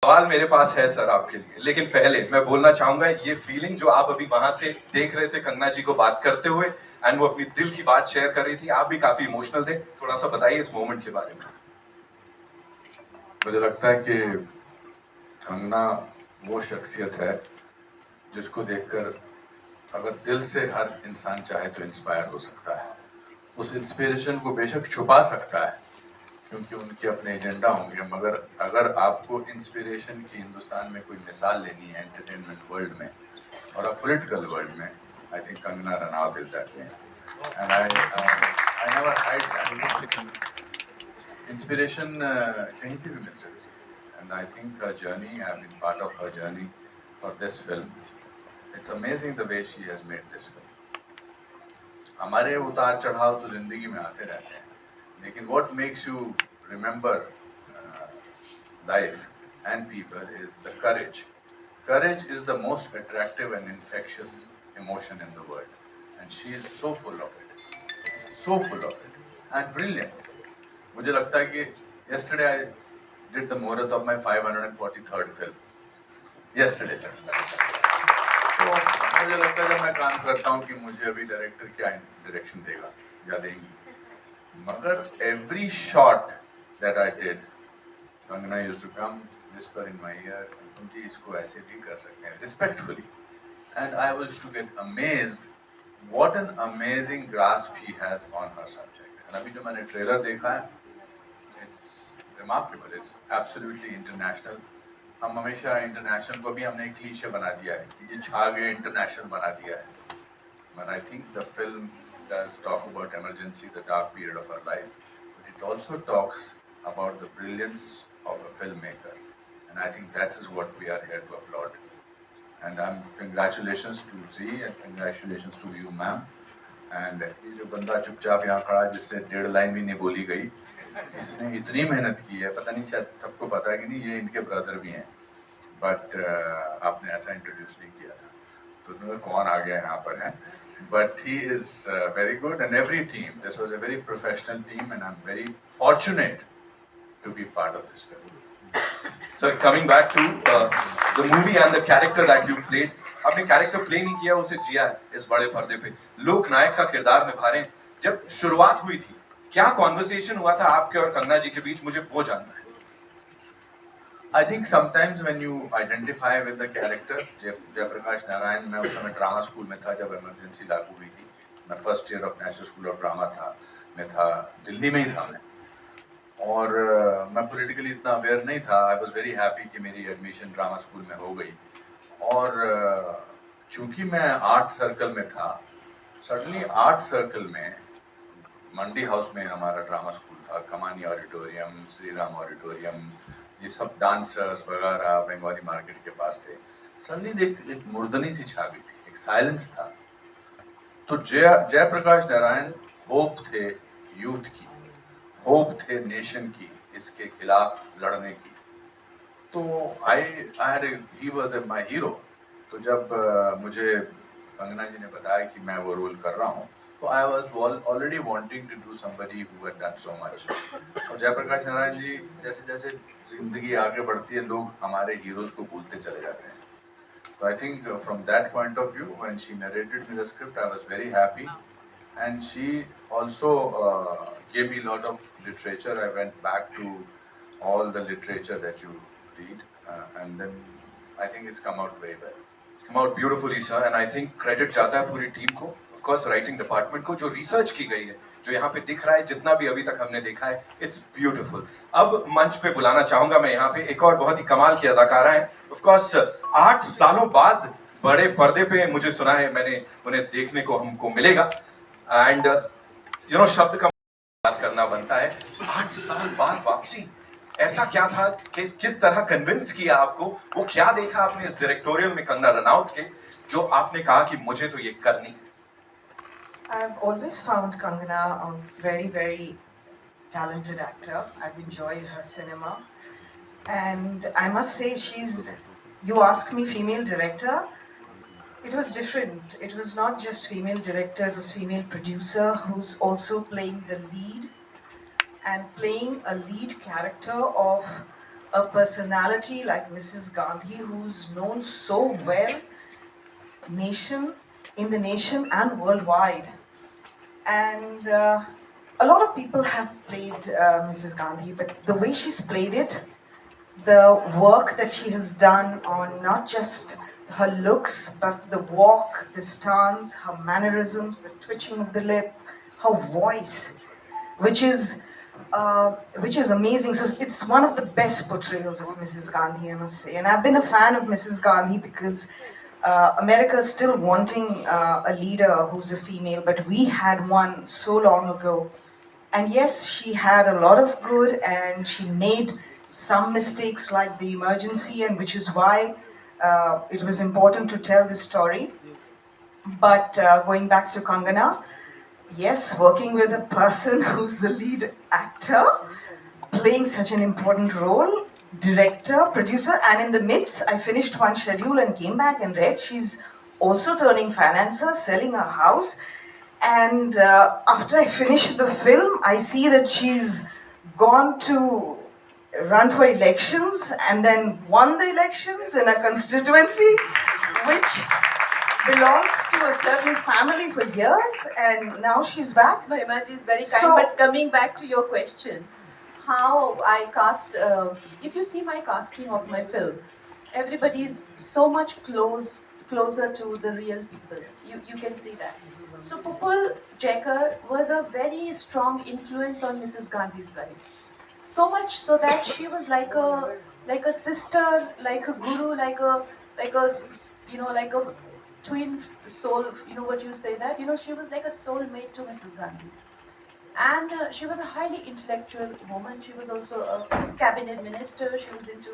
सवाल मेरे पास है सर आपके लिए, लेकिन पहले मैं बोलना चाहूंगा ये फीलिंग जो आप अभी वहां से देख रहे थे कंगना जी को बात करते हुए एंड वो अपनी दिल की बात शेयर कर रही थी, आप भी काफी इमोशनल थे, थोड़ा सा बताइए इस मोमेंट के बारे में। मुझे लगता है कि कंगना वो शख्सियत है जिसको देखकर अगर दिल से हर इंसान चाहे तो इंस्पायर हो सकता है। उस इंस्पिरेशन को बेशक छुपा सकता है क्योंकि उनके अपने एजेंडा होंगे, मगर अगर आपको इंस्पिरेशन की हिंदुस्तान में कोई मिसाल लेनी है एंटरटेनमेंट वर्ल्ड में और पॉलिटिकल वर्ल्ड में, I think Kangana Ranaut is that way and I never hide that. Inspiration कहीं से भी मिल सकती है एंड आई थिंक हर journey, I have been part of हर journey for this film. It's amazing the way she has made this film. हमारे उतार चढ़ाव तो जिंदगी में आते रहते हैं, लेकिन what makes you remember life and people is the courage. Courage is the most attractive and infectious emotion in the world, and she is so full of it, and brilliant. मुझे लगता है कि yesterday I did the muhurat of my 543rd film. Yesterday. तो मुझे लगता है जब मैं काम करता हूँ कि मुझे अभी डायरेक्टर क्या डायरेक्शन देगा या देंगी, मगर every shot that I did, Kangana used to come, whisper in my ear, तुम जी इसको ऐसे भी कर सकते हैं, respectfully, and I was to get amazed what an amazing grasp he has on her subject. And अभी जो मैंने ट्रेलर देखा है, it's remarkable, it's absolutely international. हम हमेशा इंटरनेशनल को भी हमने एक क्लीशे बना दिया है कि ये छा गए, इंटरनेशनल बना दिया है, but I think the film does talk about emergency, the dark period of our life, but it also talks about the brilliance of a filmmaker, and I think that is what we are here to applaud. And congratulations to Z and congratulations to you, ma'am. And ये जो बंदा चुपचाप यहाँ खड़ा है जिससे 1.5 line भी नहीं बोली गई, इसने इतनी मेहनत की है, पता नहीं शायद सबको पता है कि नहीं, ये इनके ब्रदर भी हैं, बट आपने ऐसा इंट्रोड्यूस नहीं किया था, तो कौन आ गया यहाँ पर है, but he is very good, and every team, this was a very professional team, and I'm very fortunate to be part of this film. Sir, coming back to the movie and the character that you played, आपने character play नहीं किया, उसे जिया है इस बड़े पर्दे पे, लोक नायक का किरदार निभा रहे हैं। जब शुरुआत हुई थी, क्या कॉन्वर्सेशन हुआ था आपके और कंगना जी के बीच, मुझे वो जानना है। I think sometimes when you identify with the character, Jayaprakash Narayan, मैं उस समय ड्रामा स्कूल में था जब इमरजेंसी लागू हुई थी, मैं first year of national school of drama था, दिल्ली में ही था मैं, और मैं पॉलिटिकली इतना अवेयर नहीं था। आई वॉज वेरी हैप्पी कि मेरी एडमिशन ड्रामा स्कूल में हो गई, और चूंकि मैं आर्ट सर्कल में था, सडनली आर्ट सर्कल में मंडी हाउस में हमारा ड्रामा स्कूल था, कमानी ऑडिटोरियम, श्री राम ऑडिटोरियम, ये सब डांसर्स वगैरह बंगाली मार्केट के पास थे। सडनली एक मुर्दनी सी छा गई थी, एक साइलेंस था। तो जयप्रकाश नारायण होप थे यूथ की, होप थे नेशन की, इसके खिलाफ लड़ने की। तो ही वाज माय हीरो। तो जब मुझे कंगना जी ने बताया कि मैं वो रोल कर रहा हूँ, तो I was already wanting to do somebody who had done so much. और जयप्रकाश नारायण जी, जैसे जैसे जिंदगी आगे बढ़ती है, लोग हमारे हीरोज को भूलते चले जाते हैं। So I think from that point of view, when she narrated me the script, I was very happy, and she also gave me a lot of literature. I went back to all the literature that you read, and then I think it's come out very well. It's come out beautifully, sir, and I think credit जाता है पूरी team को, of course writing department को, जो research की गई है, जो यहाँ पे दिख रहा है, जितना भी अभी तक हमने देखा है, इट्स ब्यूटीफुल। अब मंच पे बुलाना चाहूंगा मैं यहाँ पे एक और बहुत ही कमाल की अदाकारा है, ऑफ कोर्स 8 सालों बाद बड़े पर्दे पे मुझे सुना है, मैंने उन्हें देखने को हमको मिलेगा, एंड शब्द का बात करना बनता है। 8 साल बाद वापसी, ऐसा क्या था, किस तरह कन्विंस किया आपको, वो क्या देखा आपने इस डायरेक्टोरियल में कंगना रनौत के, जो आपने कहा कि मुझे तो ये करनी है। I've always found Kangana a very, very talented actor. I've enjoyed her cinema. And I must say, you ask me female director, it was different. It was not just female director, it was female producer who's also playing the lead and playing a lead character of a personality like Mrs. Gandhi, who's known so well in the nation and worldwide. And a lot of people have played Mrs. Gandhi, but the way she's played it, the work that she has done on not just her looks, but the walk, the stance, her mannerisms, the twitching of the lip, her voice, which is amazing. So it's one of the best portrayals of Mrs. Gandhi, I must say. And I've been a fan of Mrs. Gandhi because America is still wanting a leader who's a female, but we had one so long ago. And yes, she had a lot of good, and she made some mistakes like the emergency, and which is why it was important to tell this story. But going back to Kangana, yes, working with a person who's the lead actor, playing such an important role, director, producer, and in the midst, I finished one schedule and came back and read she's also turning financer, selling her house. And after I finished the film, I see that she's gone to run for elections and then won the elections in a constituency which belongs to a certain family for years, and now she's back. Mahima ji is very kind. So- But coming back to your question, how I cast, if you see my casting of my film, everybody is so much closer to the real people. You can see that. So Pupul Jaikar was a very strong influence on Mrs. Gandhi's life. So much so that she was like a sister, like a guru, like a like a twin soul. You know what you say that? She was like a soulmate to Mrs. Gandhi. And she was a highly intellectual woman. She was also a cabinet minister. She was into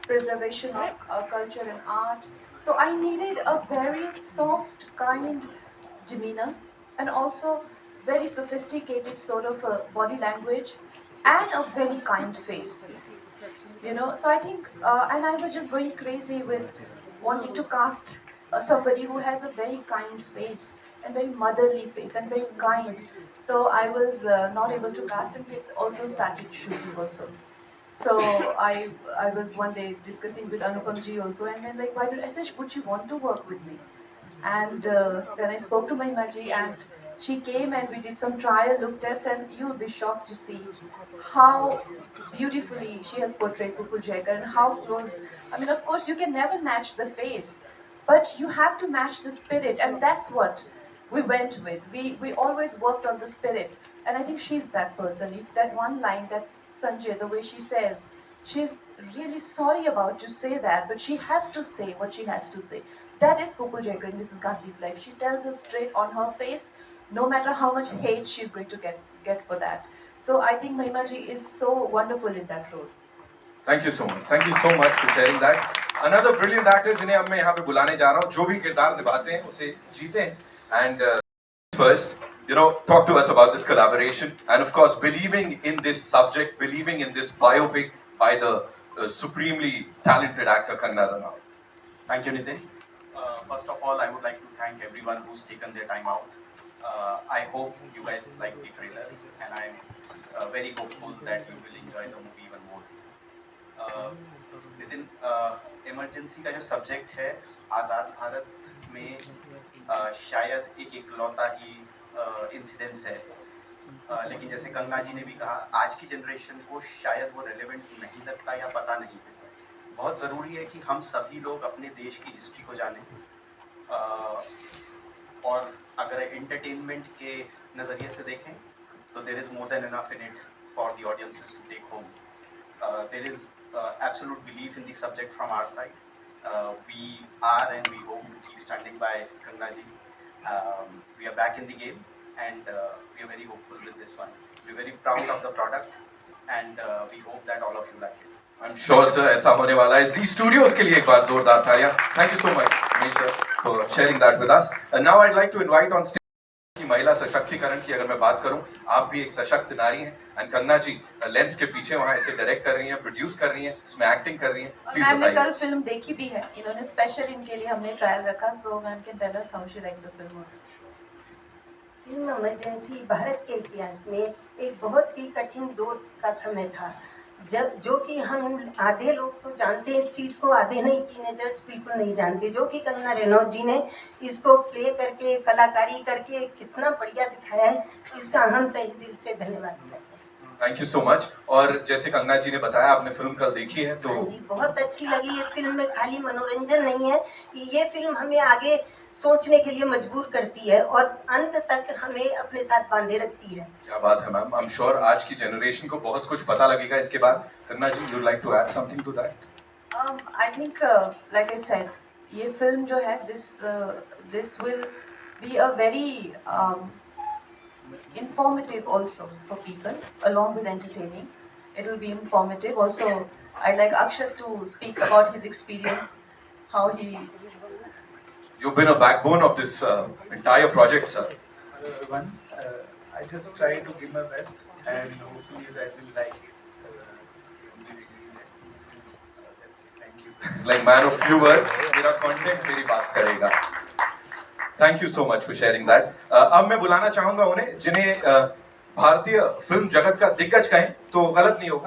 preservation of culture and art. So I needed a very soft, kind demeanor, and also very sophisticated sort of body language, and a very kind face. So I think, and I was just going crazy with wanting to cast somebody who has a very kind face and very motherly face and very kind. So I was not able to cast, and we also started shooting also. So I was one day discussing with Anupam ji also, and then like, why did I say, would she want to work with me? And then I spoke to Mahima ji, and she came and we did some trial look test, and you'll be shocked to see how beautifully she has portrayed Pupul Jaikar and how close. I mean, of course, you can never match the face, but you have to match the spirit, and that's what we went with. We always worked on the spirit, and I think she's that person. If that one line that Sanjay, the way she says, she's really sorry about to say that, but she has to say what she has to say. That is Pupul Jaikar in Mrs. Gandhi's life. She tells us straight on her face, no matter how much hate she's going to get for that. So I think Mahima ji is so wonderful in that role. Thank you so much. Thank you so much for sharing that. Another brilliant actor जिन्हें अब मैं यहाँ पे बुलाने जा रहा हूँ, जो भी किरदार निभाते हैं उसे जीते हैं. And first, talk to us about this collaboration, and of course, believing in this subject, believing in this biopic by the supremely talented actor Kangana Ranaut. Thank you, Nitin. First of all, I would like to thank everyone who's taken their time out. I hope you guys like the trailer, and I'm very hopeful that you will enjoy the movie even more. Nitin, emergency का जो subject है आज़ाद भारत में शायद एक इकलौता ही incidence है, लेकिन जैसे गंगा जी ने भी कहा, आज की जनरेशन को शायद वो रेलेवेंट नहीं लगता या पता नहीं है. बहुत ज़रूरी है कि हम सभी लोग अपने देश की हिस्ट्री को जानें, और अगर एंटरटेनमेंट के नज़रिए से देखें तो there is more than enough in it for the audiences to take home. There is absolute belief in the subject from our side. We are and we hope to keep standing by Kangana ji. We are back in the game, and we are very hopeful with this one. We are very proud of the product, and we hope that all of you like it. I'm sure, sir, ऐसा होने वाला है. Z Studios के लिए एक बार जोरदार तालियां. Thank you so much, Manish sir, for sharing that with us. And now I'd like to invite on stage की महिला सशक्तिकरण की अगर मैं बात करूं, आप भी एक सशक्त नारी हैं, एंड कंगना जी लेंस के पीछे वहां ऐसे डायरेक्ट कर रही हैं, प्रोड्यूस कर रही हैं, इसमें एक्टिंग कर रही हैं. और प्लीज मैंने बताइए. कल फिल्म देखी भी है, इन्होंने स्पेशल इनके लिए हमने ट्रायल रखा, so ma'am can tell us how she like the film also. Film Emergency Bharat के इतिहास में एक बहुत ही कठिन दौर का समय था. जो कि हम आधे लोग तो जानते हैं इस चीज़ को, आधे नहीं, टीनेजर्स बिल्कुल नहीं जानते, जो कि कंगना रनौत जी ने इसको प्ले करके कलाकारी करके कितना बढ़िया दिखाया है, इसका हम तहे दिल से धन्यवाद करते हैं। Thank you so much. और जैसे कंगना जी ने बताया, आपने फिल्म कल देखी है तो हाँ जी, बहुत अच्छी लगी। ये फिल्म में खाली मनोरंजन नहीं है, ये फिल्म हमें आगे सोचने के लिए मजबूर करती है और अंत तक हमें अपने साथ बांधे रखती है। क्या बात है मैम। आई एम श्योर आज की जनरेशन को बहुत कुछ पता लगेगा इसके बाद। Kangana ji, you like to add something to that? I think, like I said, ये film जो है, this will be a very informative also for people, along with entertaining. It will be informative. Also, I like Akshat to speak about his experience, how he. You've been a backbone of this entire project, sir. Everyone, I just try to give my best, and hopefully you guys will like it. When we release it. That's it. Thank you. Like man of few words, मेरा content मेरी बात करेगा। Thank you so much for sharing that. अब मैं बुलाना चाहूंगा उन्हें जिन्हें भारतीय फिल्म जगत का दिग्गज कहें तो गलत नहीं होगा।